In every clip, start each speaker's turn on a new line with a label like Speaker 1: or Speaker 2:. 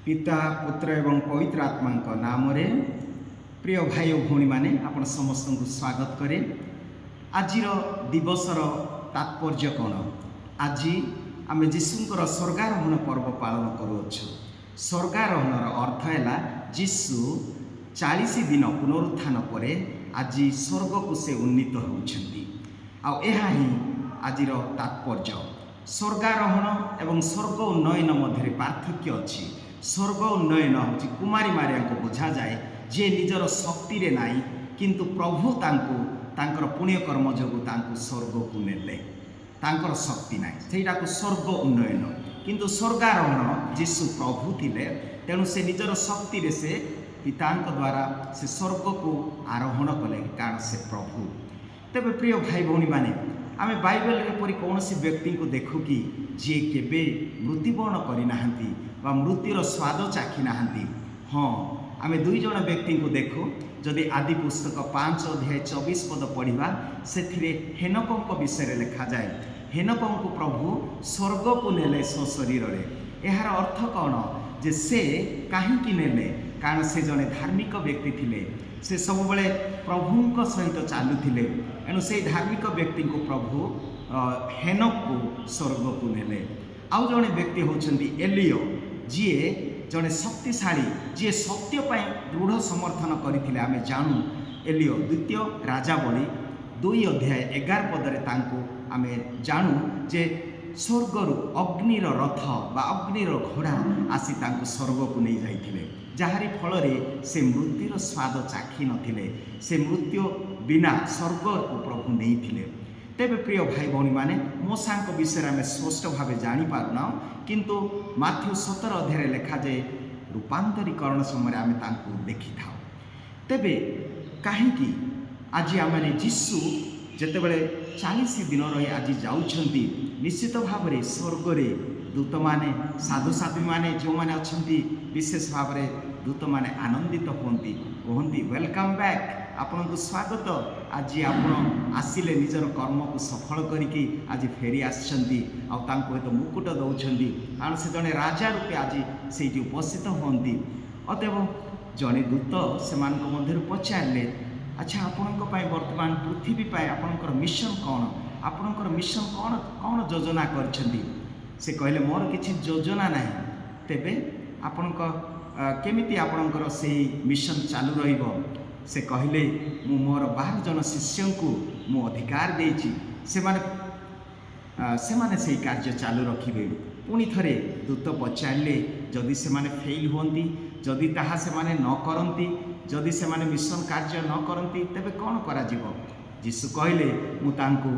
Speaker 1: पिता पुत्र एवं पवित्र आत्मा नाम रे प्रिय भाई और भौणी मैंने आपण समस्त को स्वागत करे। आज दिवसर तात्पर्य कौन? आज आम जीशुंकर स्वर्गारोहण पर्व पालन करुछु। स्वर्गारोहणर अर्थ है जीशु 40 दिन पुनरुत्थान पर आज स्वर्ग को से उन्नीत होउछंती। आ एहा ही आजिर तात्पर्य। स्वर्गारोहण एवं स्वर्ग उन्नयन मध्य पार्थक्य अच्छी। स्वर्ग उन्नयन हूँ कुमारी मारिया को बुझा जाए जे निजर शक्ति रे नाई किंतु प्रभु तांकर पुण्य कर्म जोगु तांको स्वर्ग को नेले, तांकर शक्ति नाई, सेटा को स्वर्ग उन्नयन। किंतु स्वर्गारोहण जीशु प्रभु थिले, तेणु से निजर शक्ति रे से पितांक द्वारा से स्वर्ग को आरोहण कले, कारण से प्रभु। तेबे प्रिय भाई भौणी माने आमे बाइबल एपरी कौन व्यक्ति को देखु कि जी केबे मृत्युवरण करिनाहांती बा मृत्युर स्वाद चाखी नाहांती। हाँ, आमे दुई जन व्यक्ति को देखु। जदि आदि पुस्तक 5 अध्याय 24 पद पढ़ा से हेनकों विषय लिखा जाए। हेनकों को प्रभु स्वर्ग को नेले स्व शरीर रे। यार अर्थ कौन जे से कहीं नेले? कारण से जड़े धार्मिक व्यक्ति थिले, से सब बड़े प्रभु सहित चलुले। एणु से धार्मिक व्यक्ति को प्रभु हेनक को स्वर्ग को नेले। आउ जड़े व्यक्ति होचंदी एलियो, जी जड़े शक्तिशाली, जी सत्य दृढ़ समर्थन करथिले। आमे जानू एलियो द्वितीय राजावली 2 अध्याय 11 पदरे तांको आमे जानू जे स्वर्गरु अग्निर रथ बा अग्निर घोड़ा आसी तांको स्वर्ग को नहीं जाइथिले, जहारी फल से मृत्युर स्वाद चाखी नथिले। से मृत्यु बिना स्वर्ग को प्रभु नहीं थिले। तेबे प्रिय भाई भौणी माने मूसा विषय आम स्पष्ट भाव जापारूना, किंतु माथ्यू 17 अध्याय लिखा जाए रूपांतरीकरण समय आम देखी था। तेबे कहीं आज आम जीशु जितेबले 40 दिन रही आज जाउछंती, निश्चित भाव में स्वर्ग रे दूत माने साधु साधु माने जो माने अच्छी विशेष भाव में दूत माने आनंदित होती, कहती वेलकम बैक, आपन को स्वागत। आज आपण आसिले निजर कर्म को सफल करिकी आज फेरी आछंती। तो मुकुट दौरान, कारण से जड़े राजा रूपे आज से उपस्थित होती। अतएव जड़े दूत से मध्य पचारे, अच्छा आपण वर्तमान पृथ्वी पर आपणकर मिशन कौन? आपणकर मिशन कौन कौन योजना करछंती? से कहले मोर किछि योजना नाही। तेबे आपणक केमिति आपणकर से मिशन चालू रहिबो? से कहले मु मोर 12 जन शिष्य को मु अधिकार देछि, सेमाने से कार्य चालू रखिबे। पुणी थरे दूत पचारे जदि से माने फेल होंती, जदि ताहा से माने न करंती, जदि से माने मिशन कार्य न करंती, तेबे कौन करा जीवो? जीशु कहले मु तांको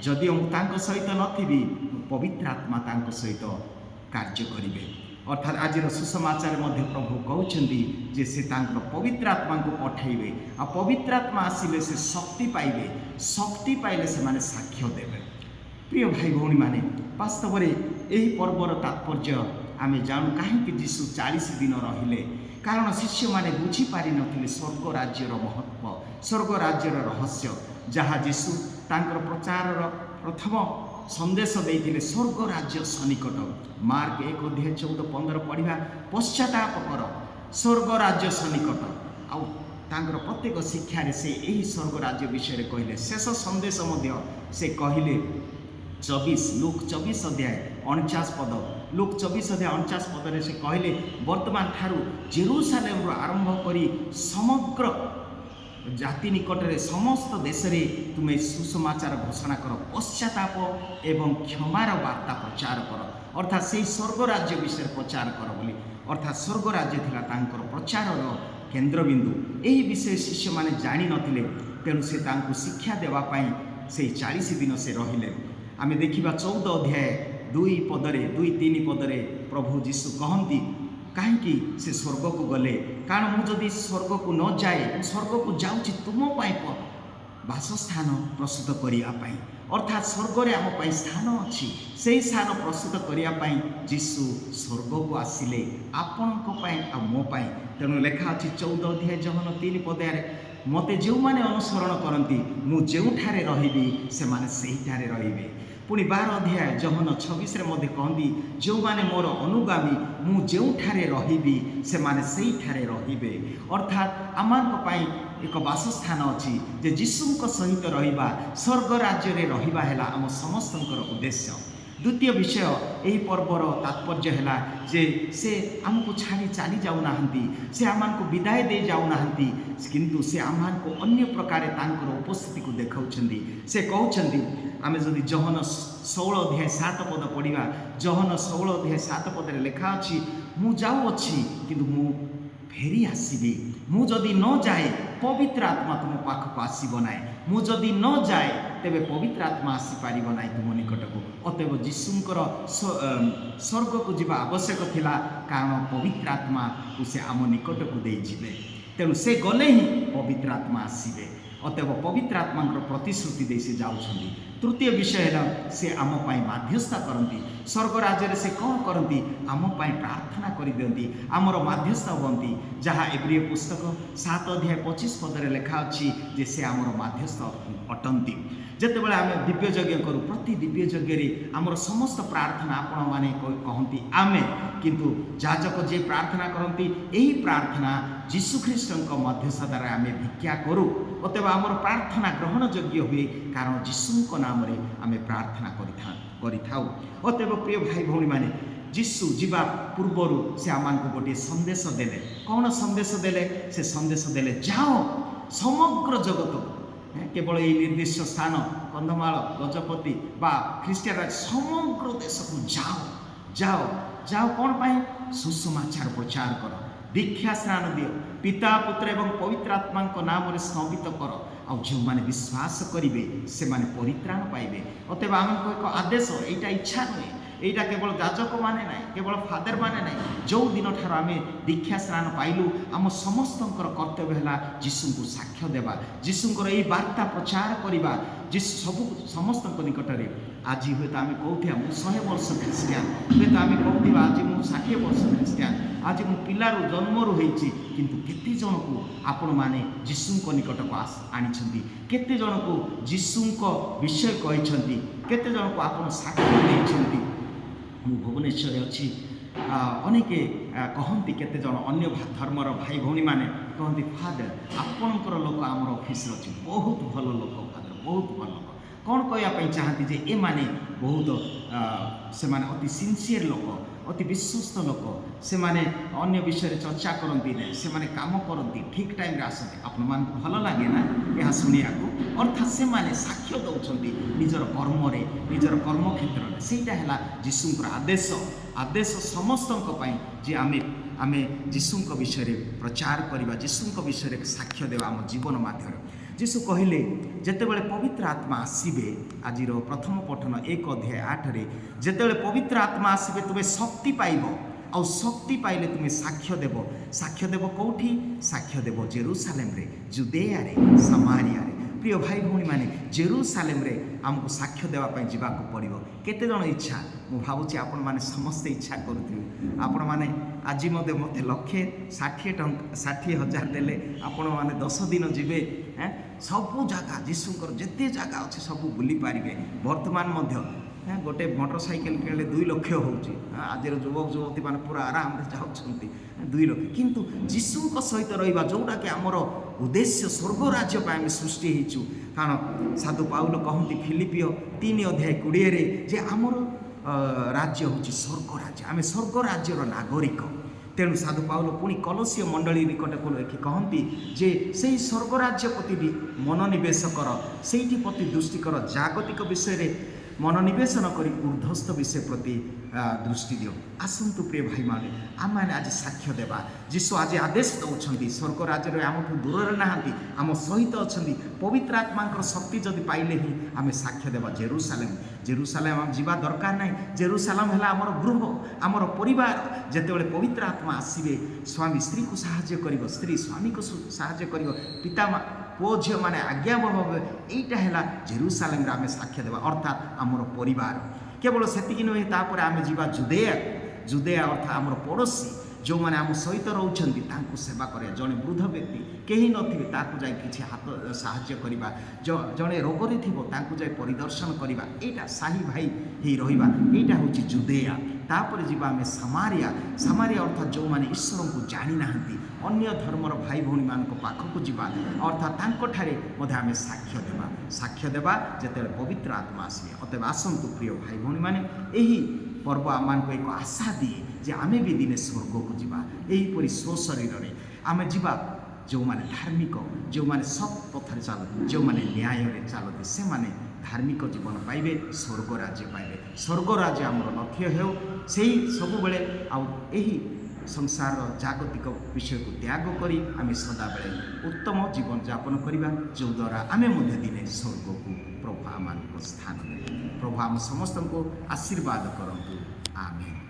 Speaker 1: जदि मु तांको सहित नथिबी, पवित्र आत्मा तांको सहित कार्य करिवे। अर्थात आज सुसमाचार मध्य प्रभु कहउछंती जे से तांकर पवित्र आत्मा को पठाइबे। आ पवित्र आत्मा आसिले से शक्ति पाइबे, शक्ति पाइले से माने साक्ष्य देबे। प्रिय भाई भौणी माने वास्तव में यही पर्वर तात्पर्य आमे जानू कहीं जीशु 40 दिन रहिले, कारण शिष्य माने बुझी पारि नथिले स्वर्ग राज्यर महत्व, स्वर्ग राज्यर रहस्य, जहाँ जीशु तांकर प्रचार प्रथम संदेश देते स्वर्ग राज्य सन्निकट। मार्क 1 अध्याय 14-15 पढ़ा, पश्चाताप कर, स्वर्ग राज्य सन्निकट। आउ तांकर प्रत्येक शिक्षा से यही स्वर्ग राज्य विषय कहले। शेष संदेश मध्य से कहले 24 लूक 24 अध्याय 49 पद, लूक 24 अध्याय 49 पद से कहले वर्तमान ठारू जेरूसालेम आरंभ करी समग्र जाति निकट में समस्त देश में तुम्हें सुसमाचार घोषणा कर, पश्चाताप एवं क्षमार वार्ता प्रचार कर। अर्थात से स्वर्ग राज्य विषय प्रचार कर बोली, अर्थात स्वर्ग राज्य थिला तांकर प्रचार केन्द्रबिंदु। यही विषय शिष्य माने जानी नथिले, तेणु से तांको शिक्षा देवा पाई से 40 दिन से रहिले। आमे देखिबा 14 अध्याय 2 पदरे 2-3 पदरे प्रभु जीशु कहती कहीं से स्वर्ग को गले, कारण मुझे स्वर्ग को न जाए, स्वर्ग को जाऊँगी तुम बासस्थान प्रस्तुत करने। अर्थात स्वर्ग रे आम पाई स्थान अच्छी, से स्थान प्रस्तुत करने जीशु स्वर्ग को आसिले आपण मो पाई। तेणु लेखा अच्छी 14 अध्याय जहन 3 पदे, मते जो माने अनुसरण करती मु जेउठारे रहिबी से माने सेहिठारे रहिबे। पुणी 12 अध्याय जहन 26 मध्य कहती जो माने मोर अनुगामी मु जोठारे रहिबी से माने सेई ठारे रहिबे। अर्थात आमान पई एक वासस्थान अच्छी जे जीशुଙ୍କ सहित रहिबा स्वर्ग राज्य रे रहिबा हैला आम समस्तंकर उद्देश्य। द्वितीय विषय यही पर्वर तात्पर्य है जे से आमको छाड़ी चली जाऊना से आमको विदाय दे जाऊना किंतु से आमको अन्य प्रकार तांकर उपस्थिति को देखाउछंदी। से कहउछंदी आमे जदि जहन 16 अध्याय 7 पद पढ़ा जहन 16 अध्याय 7 पद लिखा अच्छी मु जाऊ अच्छी किंतु मु फेरी आसबि मु जदि न जाए पवित्र आत्मा तुम पाखक आसब ना मु जदि न जाए तेबे पवित्र आत्मा आसीपार ना तुम निकट को। अतएव जीशुंकर स्वर्ग को जीवा आवश्यक थिला कारण पवित्र आत्मा को से आम निकट को दे जिवे तेणु से गले ही पवित्र आत्मा आसबे। अतएव पवित्र आत्मा प्रतिश्रुति दे से जाउछंदी। तृतीय विषय है से आम पाई मध्यस्थता करती स्वर्ग राज्य से कौन करती आम पाई प्रार्थना कर दियंती आमर मध्यस्थ हवंती जहाँ एब्रिय पुस्तक 7 अध्याय 25 पदरे लिखा अच्छी जे से आमर मध्यस्थ अटंती। जितेबाला आम दिव्य यज्ञ करूँ प्रति दिव्य यज्ञ आमर समस्त प्रार्थना आपण मैंने कहती आमे किंतु जाजक जे प्रार्थना करती यही प्रार्थना जीशुख्रीष्ट मध्यस्थ द्वारा आम भिक्षा करूँ। अतएव आमर प्रार्थना ग्रहण योग्य हुए कारण जीशु नाम रे आम प्रार्थना करिथाउ। अतएव प्रिय भाई भौणी माने जीशु जीवा पूर्वर से आमको गोटे संदेश देले। कौन संदेश देले? से संदेश देले जाओ समग्र जगत केवल ये निर्दिष्ट स्थान कंधमाल गजपति बा ख्रीष्टियान समग्र देश को जाओ जाओ जाओ कौन पाए सुसमाचार प्रचार कर दीक्षा स्नान दियो पिता पुत्र एवं पवित्र आत्मा नाम रे स्नापित कर आ जो माने विश्वास करेंगे से माने परित्राण पाइबे। अतएव आमको एक आदेश एटा इच्छा नुहे एटा केवल जाजक माने ना केवल फादर माने ना जो दिन ठार आम दीक्षा स्नान पाइलु आम समस्तंकर कर्तव्य है जीशु को साक्ष्य देवा जीशुंकर यही वार्ता प्रचार करवा जीशु सब समस्त निकट में। आज हूँ आम कहते मुझे 100 वर्ष ख्रीष्टियान हूँ आम कहते आज मुझे 60 वर्ष ख्रीष्टियान आज मु पिलारू जन्मरू होइछि किंतु केते जन को आपण माने जीशुंक निकट को आनिछंती केते जन को जीशुंक विषय कहिछंती केते जन को आपण साक्ष्य देइछंती। मु भुवनेश्वर अच्छी अनेक कहती केते जन अन्य धर्मर भाई भौणी माने कहती फादर आपणकर लोक आमर ऑफिस अच्छी बहुत भल लोक फादर बहुत भल लोक कौन कहवाई चाहती जे ए माने बहुत से माने अति सिंसियर लोक अति विश्वस्त लोक से माने अन्य विषय चर्चा करती ना से माने काम करती ठीक टाइम आसते आपण मान भल लगे ना यह शुणा अर्थात से माने साक्ष्य दौरान निजर कर्म निजर कर्म क्षेत्र में सहीटा है जीशुंकर आदेश आदेश समस्त जे आमे आमे जीशुंक विषय प्रचार करवा जीशुंक विषय साक्ष्य देवा आम जीवन माध्यम। जीशु कहले जेतेबेले पवित्र आत्मा आसबे आज प्रथम पठन 1 अध्याय 8 रे जेतेबेले पवित्र आत्मा आसबे तुम्हें शक्ति पाइब आ शक्ति पाइले तुम्हें साक्ष्य देव कौटी साक्ष्य देव जेरूसालेम रे जुदेया रे समारिया रे। प्रिय भाई भौणी माने जेरूसालेम रे आमको साक्ष्य देवाई जावाक पड़ो केते जन इच्छा मु भावुची आपण माने समस्ते इच्छा करुथिबे आपण माने आज मते 60,000 देले आपण माने 10 दिन जीवे सबू जगह जीशुंकर जेते जगह अच्छे सब बुली पारिबे। वर्तमान मध्य गोटे मोटरसाइकेल किणले 2 लाख होउची आज युवक युवती मैंने पूरा आराम से जाऊँगी 2 लाख किंतु जीशुंक सहित रहिबा जोटा कि आमर उद्देश्य स्वर्ग राज्य पर आम सृष्टि होइछु। कारण साधु पाउल कहती फिलिपिय 3 अध्याय 20 रे जे आमर राज्य होची स्वर्ग राज्य आम स्वर्ग राज्यर नागरिक। तेणु साधु पाउल पुणी कलसीय मंडली निकट को लेखि कहती जे से स्वर्ग राज्य प्रति भी मनोनिवेश कर से प्रति दृष्टि कर जागतिक विषय मनोनिवेश न करी ऊर्ध्वस्त विषय प्रति दृष्टि दियो। आसतु प्रिय भाई माने आम मैंने आज साक्ष्य देवा जीशु आज आदेश दौरान स्वर्ग राज्य आम दूर ना आम सहित अच्छा पवित्र आत्मा शक्ति जदि पाइले ही आम साक्ष्य देवा। जेरूसालेम आम जीवा दरकार ना जेरूसालेम है आमर गृह आमर परिवार जेतेबेले पवित्र आत्मा आसबे स्वामी स्त्री को साहाय्य कर स्त्री स्वामी को साहाय्य कर पिता पुओ झील मैंने आज्ञाबह यहीटा है जेरूसालेम आम साक्ष्य देवा अर्थात आमर परिवार केवल सेतिक नुहे तापर आम जीवा जुदेया जुदेया अर्थात आमर पड़ोशी ଯେଉଁମାନେ ଆମ ସହିତ ରହୁଛନ୍ତି ତାଙ୍କୁ ସେବା କରିବା। ଜଣେ ବୃଦ୍ଧ ବ୍ୟକ୍ତି କେହି ନଥିବେ ତାକୁ ଯାଇ କିଛି ହାତ ସାହାଯ୍ୟ କରିବା, ଜଣେ ରୋଗରେ ଥିବ ତାଙ୍କୁ ଯାଇ ପରିଦର୍ଶନ କରିବା, ଏଇଟା ସାହି ଭାଇ ହେଇ ରହିବା, ଏଇଟା ହେଉଛି ଜୁଦେୟା। ତାପରେ ଯିବା ଆମେ ସାମାରିଆ। ସାମାରିଆ ଅର୍ଥାତ୍ ଯେଉଁମାନେ ଈଶ୍ୱରଙ୍କୁ ଜାଣିନାହାନ୍ତି, ଅନ୍ୟ ଧର୍ମର ଭାଇ ଭଉଣୀମାନଙ୍କ ପାଖକୁ ଯିବା, ଅର୍ଥାତ୍ ତାଙ୍କଠାରେ ମଧ୍ୟ ଆମେ ସାକ୍ଷ୍ୟ ଦେବା ଯେତେବେଳେ ପବିତ୍ର ଆତ୍ମା ଆସିବେ। ଅତଏବ ଆସନ୍ତୁ ପ୍ରିୟ ଭାଇ ଭଉଣୀମାନେ, ଏହି ପର୍ବ ଆମମାନଙ୍କୁ ଏକ ଆଶା ଦିଏ ଯେ ଆମେ ବି ଦିନେ ସ୍ୱର୍ଗକୁ ଯିବା। ଏହିପରି ସ୍ୱଶରୀରରେ ଆମେ ଯିବା। ଯେଉଁମାନେ ଧାର୍ମିକ, ଯେଉଁମାନେ ସତ୍ ପଥରେ ଚାଲନ୍ତି, ଯେଉଁମାନେ ନ୍ୟାୟରେ ଚାଲନ୍ତି, ସେମାନେ ଧାର୍ମିକ ଜୀବନ ପାଇବେ, ସ୍ୱର୍ଗ ରାଜ୍ୟ ପାଇବେ। ସ୍ୱର୍ଗ ରାଜ୍ୟ ଆମର ଲକ୍ଷ୍ୟ ହେଉ। ସେହି ସବୁବେଳେ ଆଉ ଏହି ସଂସାରର ଜାଗତିକ ବିଷୟକୁ ତ୍ୟାଗ କରି ଆମେ ସଦାବେଳେ ଉତ୍ତମ ଜୀବନଯାପନ କରିବା, ଯେଉଁଦ୍ୱାରା ଆମେ ମଧ୍ୟ ଦିନେ ସ୍ୱର୍ଗକୁ ପ୍ରଭୁ ଆମମାନଙ୍କୁ ସ୍ଥାନ ଦେବେ। ପ୍ରଭୁ ଆମ ସମସ୍ତଙ୍କୁ ଆଶୀର୍ବାଦ କରନ୍ତୁ। ଆମେନ୍।